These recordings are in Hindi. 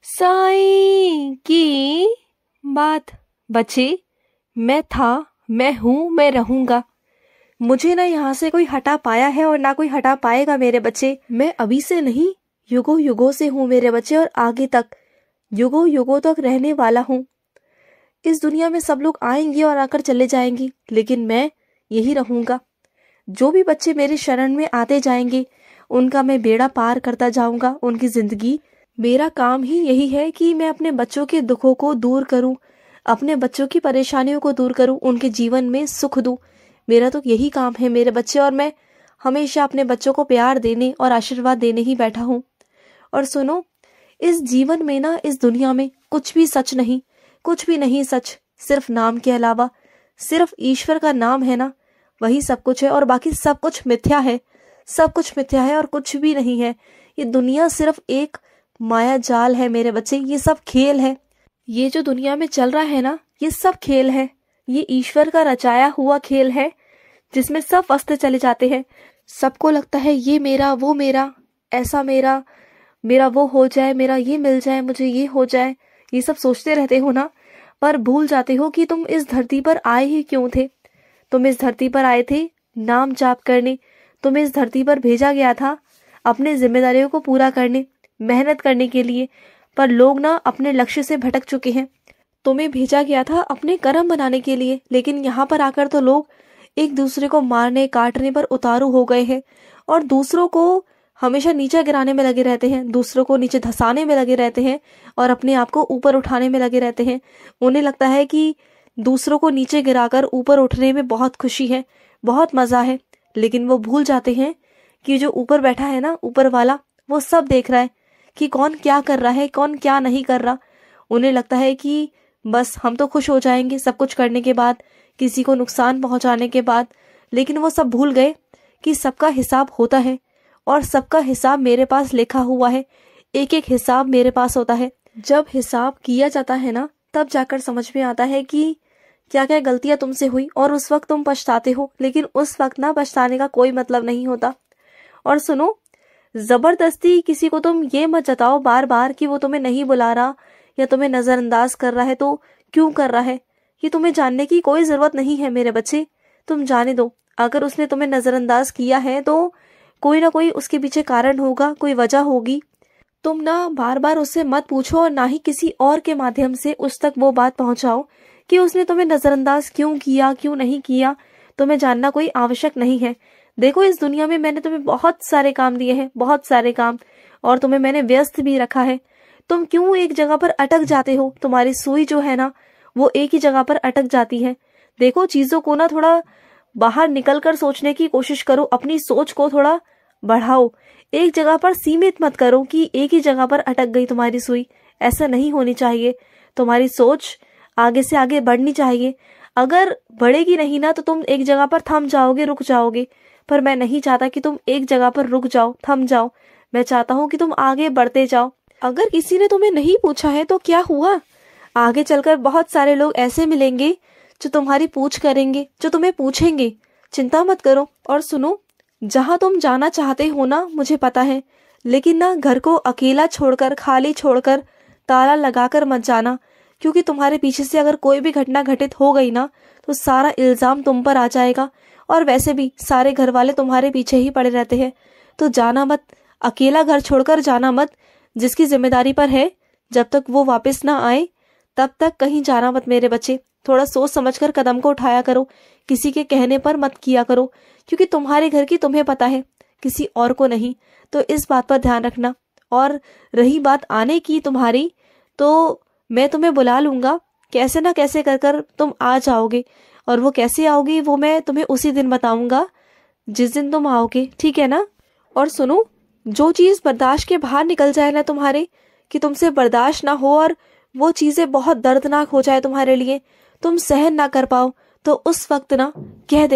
साईं की बात। बच्चे, मैं था, मैं हूँ, मैं रहूंगा। मुझे ना यहाँ से कोई हटा पाया है और ना कोई हटा पाएगा मेरे बच्चे। मैं अभी से नहीं, युगों युगों से हूँ मेरे बच्चे, और आगे तक युगों युगों तक रहने वाला हूँ। इस दुनिया में सब लोग आएंगे और आकर चले जाएंगे, लेकिन मैं यही रहूंगा। जो भी बच्चे मेरे शरण में आते जाएंगे उनका मैं बेड़ा पार करता जाऊंगा, उनकी जिंदगी। मेरा काम ही यही है कि मैं अपने बच्चों के दुखों को दूर करूं, अपने बच्चों की परेशानियों को दूर करूं, उनके जीवन में सुख दूं। मेरा तो यही काम है मेरे बच्चे, और मैं हमेशा अपने बच्चों को प्यार देने और आशीर्वाद देने ही बैठा हूँ। और सुनो, इस जीवन में ना, इस दुनिया में कुछ भी सच नहीं, कुछ भी नहीं सच, सिर्फ नाम के अलावा। सिर्फ ईश्वर का नाम है ना, वही सब कुछ है, और बाकी सब कुछ मिथ्या है। सब कुछ मिथ्या है और कुछ भी नहीं है। ये दुनिया सिर्फ एक माया जाल है मेरे बच्चे, ये सब खेल है। ये जो दुनिया में चल रहा है ना, ये सब खेल है। ये ईश्वर का रचाया हुआ खेल है जिसमें सब फंसते चले जाते हैं। सबको लगता है ये मेरा, वो मेरा, ऐसा मेरा, मेरा वो हो जाए, मेरा ये मिल जाए, मुझे ये हो जाए। ये सब सोचते रहते हो ना, पर भूल जाते हो कि तुम इस धरती पर आए ही क्यों थे। तुम इस धरती पर आए थे नाम जाप करने। तुम्हें इस धरती पर भेजा गया था अपने जिम्मेदारियों को पूरा करने, मेहनत करने के लिए। पर लोग ना अपने लक्ष्य से भटक चुके हैं। तुम्हें भेजा गया था अपने कर्म बनाने के लिए, लेकिन यहाँ पर आकर तो लोग एक दूसरे को मारने काटने पर उतारू हो गए हैं, और दूसरों को हमेशा नीचे गिराने में लगे रहते हैं, दूसरों को नीचे धंसाने में लगे रहते हैं, और अपने आप को ऊपर उठाने में लगे रहते हैं। उन्हें लगता है कि दूसरों को नीचे गिराकर ऊपर उठने में बहुत खुशी है, बहुत मजा है। लेकिन वो भूल जाते हैं कि जो ऊपर बैठा है ना, ऊपर वाला, वो सब देख रहा है कि कौन क्या कर रहा है, कौन क्या नहीं कर रहा। उन्हें लगता है कि बस हम तो खुश हो जाएंगे सब कुछ करने के बाद, किसी को नुकसान पहुंचाने के बाद। लेकिन वो सब भूल गए कि सबका हिसाब होता है, और सबका हिसाब मेरे पास लिखा हुआ है। एक एक हिसाब मेरे पास होता है। जब हिसाब किया जाता है ना, तब जाकर समझ में आता है कि क्या क्या गलतियां तुमसे हुई, और उस वक्त तुम पछताते हो। लेकिन उस वक्त ना पछताने का कोई मतलब नहीं होता। और सुनो, जबरदस्ती किसी को तुम ये मत जताओ बार बार कि वो तुम्हें नहीं बुला रहा या तुम्हें नजरअंदाज कर रहा है तो क्यों कर रहा है। ये तुम्हें जानने की कोई जरूरत नहीं है मेरे बच्चे। तुम जाने दो, अगर उसने तुम्हें नजरअंदाज किया है तो कोई ना कोई उसके पीछे कारण होगा, कोई वजह होगी। तुम ना बार बार उससे मत पूछो, और ना ही किसी और के माध्यम से उस तक वो बात पहुंचाओ कि उसने तुम्हें नजरअंदाज क्यों किया, क्यों नहीं किया। तुम्हें जानना कोई आवश्यक नहीं है। देखो, इस दुनिया में मैंने तुम्हें बहुत सारे काम दिए हैं, बहुत सारे काम, और तुम्हें मैंने व्यस्त भी रखा है। तुम क्यों एक जगह पर अटक जाते हो? तुम्हारी सुई जो है ना, वो एक ही जगह पर अटक जाती है। देखो, चीजों को ना थोड़ा बाहर निकलकर सोचने की कोशिश करो, अपनी सोच को थोड़ा बढ़ाओ। एक जगह पर सीमित मत करो कि एक ही जगह पर अटक गई तुम्हारी सुई। ऐसा नहीं होनी चाहिए। तुम्हारी सोच आगे से आगे बढ़नी चाहिए। अगर बढ़ेगी नहीं ना, तो तुम एक जगह पर थम जाओगे, रुक जाओगे। पर मैं नहीं चाहता कि तुम एक जगह पर रुक जाओ, थम जाओ। मैं चाहता हूँ कि तुम आगे बढ़ते जाओ। अगर किसी ने तुम्हें नहीं पूछा है तो क्या हुआ, आगे चलकर बहुत सारे लोग ऐसे मिलेंगे जो तुम्हारी पूछ करेंगे, जो तुम्हें पूछेंगे। चिंता मत करो। और सुनो, जहाँ तुम जाना चाहते हो ना, मुझे पता है, लेकिन ना घर को अकेला छोड़कर, खाली छोड़कर, ताला लगाकर मत जाना। क्योंकि तुम्हारे पीछे से अगर कोई भी घटना घटित हो गई ना, तो सारा इल्जाम तुम पर आ जाएगा। और वैसे भी सारे घर वाले तुम्हारे पीछे ही पड़े रहते हैं। तो जाना मत, अकेला घर छोड़कर जाना मत। जिसकी जिम्मेदारी पर है, जब तक वो वापस ना आए तब तक कहीं जाना मत मेरे बच्चे। थोड़ा सोच समझकर कदम को उठाया करो, किसी के कहने पर मत किया करो। क्योंकि तुम्हारे घर की तुम्हें पता है, किसी और को नहीं। तो इस बात पर ध्यान रखना। और रही बात आने की तुम्हारी, तो मैं तुम्हें बुला लूंगा। कैसे ना कैसे कर कर तुम आ जाओगे, और वो कैसे आओगी वो मैं तुम्हें उसी दिन बताऊंगा जिस दिन तुम आओगे, ठीक है ना। और सुनो, जो चीज बर्दाश्त के बाहर निकल जाए ना तुम्हारे, कि तुमसे बर्दाश्त ना हो और वो चीजें बहुत दर्दनाक हो जाए तुम्हारे लिए, तुम सहन ना कर पाओ, तो उस वक्त ना कह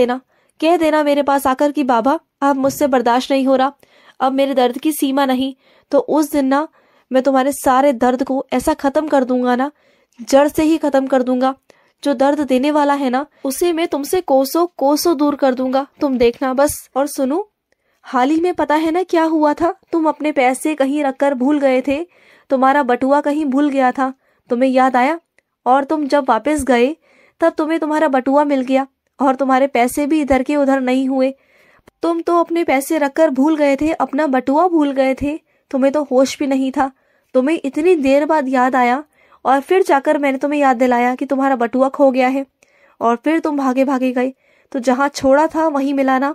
देना मेरे पास आकर कि बाबा, अब मुझसे बर्दाश्त नहीं हो रहा, अब मेरे दर्द की सीमा नहीं। तो उस दिन ना मैं तुम्हारे सारे दर्द को ऐसा खत्म कर दूंगा ना, जड़ से ही खत्म कर दूंगा। जो दर्द देने वाला है ना, उसे मैं तुमसे कोसों कोसों दूर कर दूंगा, तुम देखना बस। और सुनो, हाल ही में पता है ना क्या हुआ था? तुम अपने पैसे कहीं रखकर भूल गए थे, तुम्हारा बटुआ कहीं भूल गया था, तुम्हें याद आया, और तुम जब वापस गए तब तुम्हें तुम्हारा बटुआ मिल गया और तुम्हारे पैसे भी इधर के उधर नहीं हुए। तुम तो अपने पैसे रखकर भूल गए थे, अपना बटुआ भूल गए थे, तुम्हें तो होश भी नहीं था। तुम्हें इतनी देर बाद याद आया और फिर जाकर मैंने तुम्हें याद दिलाया कि तुम्हारा बटुआ खो गया है, और फिर तुम भागे भागे गए। तो जहाँ छोड़ा था वहीं मिला ना।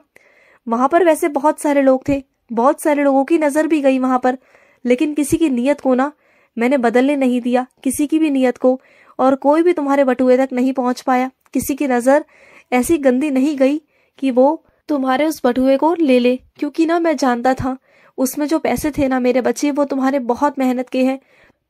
वहां पर वैसे बहुत सारे लोग थे, बहुत सारे लोगों की नजर भी गई वहां पर, लेकिन किसी की नीयत को ना मैंने बदलने नहीं दिया, किसी की भी नीयत को, और कोई भी तुम्हारे बटुए तक नहीं पहुंच पाया। किसी की नजर ऐसी गंदी नहीं गई कि वो तुम्हारे उस बटुए को ले ले, क्योंकि ना मैं जानता था उसमें जो पैसे थे ना मेरे बच्चे, वो तुम्हारे बहुत मेहनत के हैं।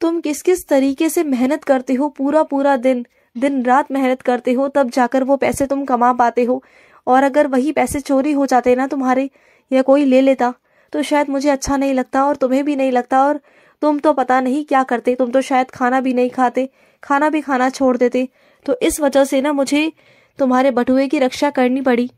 तुम किस किस तरीके से मेहनत करते हो, पूरा पूरा दिन दिन रात मेहनत करते हो, तब जाकर वो पैसे तुम कमा पाते हो। और अगर वही पैसे चोरी हो जाते ना तुम्हारे, या कोई ले लेता, तो शायद मुझे अच्छा नहीं लगता और तुम्हें भी नहीं लगता, और तुम तो पता नहीं क्या करते, तुम तो शायद खाना भी नहीं खाते, खाना भी खाना छोड़ देते। तो इस वजह से ना मुझे तुम्हारे बटुए की रक्षा करनी पड़ी।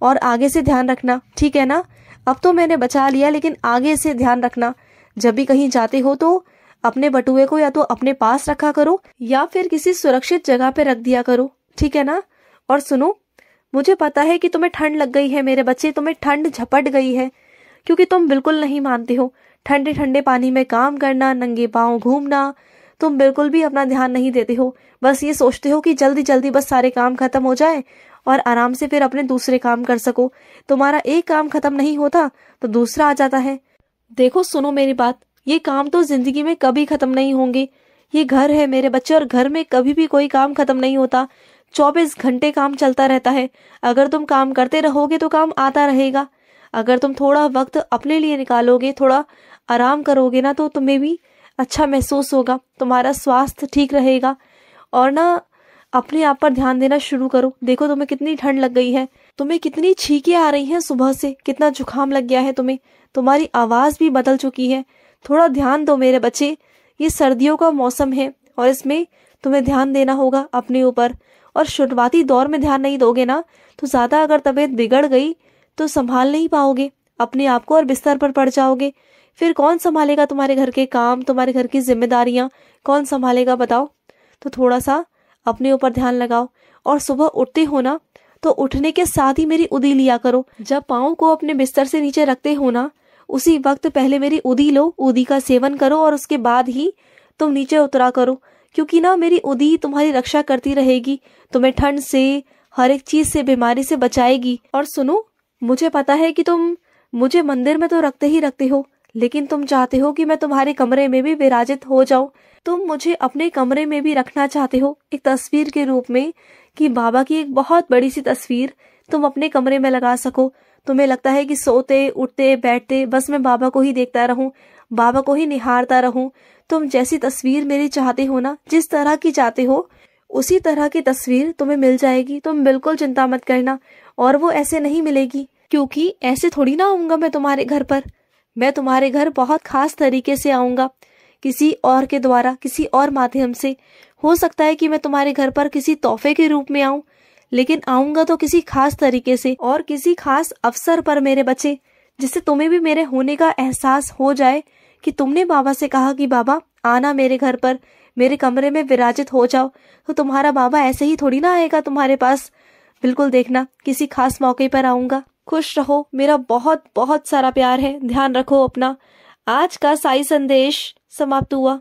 और आगे से ध्यान रखना, ठीक है ना? अब तो मैंने बचा लिया, लेकिन आगे से ध्यान रखना, जब भी कहीं जाते हो तो अपने बटुए को या तो अपने पास रखा करो या फिर किसी सुरक्षित जगह पे रख दिया करो, ठीक है ना? और सुनो, मुझे पता है कि तुम्हें ठंड लग गई है मेरे बच्चे, तुम्हें ठंड झपट गई है, क्योंकि तुम बिल्कुल नहीं मानते हो ठंडे ठंडे पानी में काम करना, नंगे पांव घूमना। तुम बिल्कुल भी अपना ध्यान नहीं देते हो, बस ये सोचते हो कि जल्दी जल्दी बस सारे काम खत्म हो जाए और आराम से फिर अपने दूसरे काम कर सको। तुम्हारा एक काम खत्म नहीं होता तो दूसरा आ जाता है। देखो सुनो मेरी बात, ये काम तो जिंदगी में कभी खत्म नहीं होंगे। ये घर है मेरे बच्चे, और घर में कभी भी कोई काम खत्म नहीं होता। 24 घंटे काम चलता रहता है। अगर तुम काम करते रहोगे तो काम आता रहेगा। अगर तुम थोड़ा वक्त अपने लिए निकालोगे, थोड़ा आराम करोगे ना, तो तुम्हें भी अच्छा महसूस होगा, तुम्हारा स्वास्थ्य ठीक रहेगा। और ना अपने आप पर ध्यान देना शुरू करो। देखो तुम्हें कितनी ठंड लग गई है, तुम्हें कितनी छींकें आ रही हैं सुबह से, कितना जुकाम लग गया है तुम्हें, तुम्हारी आवाज भी बदल चुकी है। थोड़ा ध्यान दो मेरे बच्चे, ये सर्दियों का मौसम है और इसमें तुम्हें ध्यान देना होगा अपने ऊपर। और शुरुआती दौर में ध्यान नहीं दोगे ना, तो ज्यादा अगर तबीयत बिगड़ गई तो संभाल नहीं पाओगे अपने आप को और बिस्तर पर पड़ जाओगे। फिर कौन संभालेगा तुम्हारे घर के काम, तुम्हारे घर की जिम्मेदारियां कौन संभालेगा बताओ? तो थोड़ा सा अपने ऊपर ध्यान लगाओ। और सुबह उठते हो ना, तो उठने के साथ ही मेरी उदी लिया करो। जब पाँव को अपने बिस्तर से नीचे रखते हो ना, उसी वक्त पहले मेरी उदी लो, उदी का सेवन करो, और उसके बाद ही तुम नीचे उतरा करो, क्योंकि ना मेरी उदी तुम्हारी रक्षा करती रहेगी, तुम्हें ठंड से, हर एक चीज से, बीमारी से बचाएगी। और सुनो, मुझे पता है कि तुम मुझे मंदिर में तो रखते ही रखते हो, लेकिन तुम चाहते हो कि मैं तुम्हारे कमरे में भी विराजित हो जाऊं। तुम मुझे अपने कमरे में भी रखना चाहते हो, एक तस्वीर के रूप में, कि बाबा की एक बहुत बड़ी सी तस्वीर तुम अपने कमरे में लगा सको। तुम्हें लगता है कि सोते उठते बैठते बस मैं बाबा को ही देखता रहूं, बाबा को ही निहारता रहूं। तुम जैसी तस्वीर मेरी चाहते हो ना, जिस तरह की चाहते हो, उसी तरह की तस्वीर तुम्हें मिल जाएगी। तुम बिल्कुल चिंता मत करना। और वो ऐसे नहीं मिलेगी, क्योंकि ऐसे थोड़ी ना आऊंगा मैं तुम्हारे घर पर। मैं तुम्हारे घर बहुत खास तरीके से आऊंगा, किसी और के द्वारा, किसी और माध्यम से। हो सकता है कि मैं तुम्हारे घर पर किसी तोहफे के रूप में आऊं, लेकिन आऊंगा तो किसी खास तरीके से और किसी खास अवसर पर मेरे बच्चे, जिससे तुम्हें भी मेरे होने का एहसास हो जाए कि तुमने बाबा से कहा कि बाबा आना मेरे घर पर, मेरे कमरे में विराजित हो जाओ। तो तुम्हारा बाबा ऐसे ही थोड़ी ना आएगा तुम्हारे पास। बिल्कुल देखना, किसी खास मौके पर आऊंगा। खुश रहो, मेरा बहुत बहुत सारा प्यार है, ध्यान रखो अपना। आज का साई संदेश समाप्त हुआ।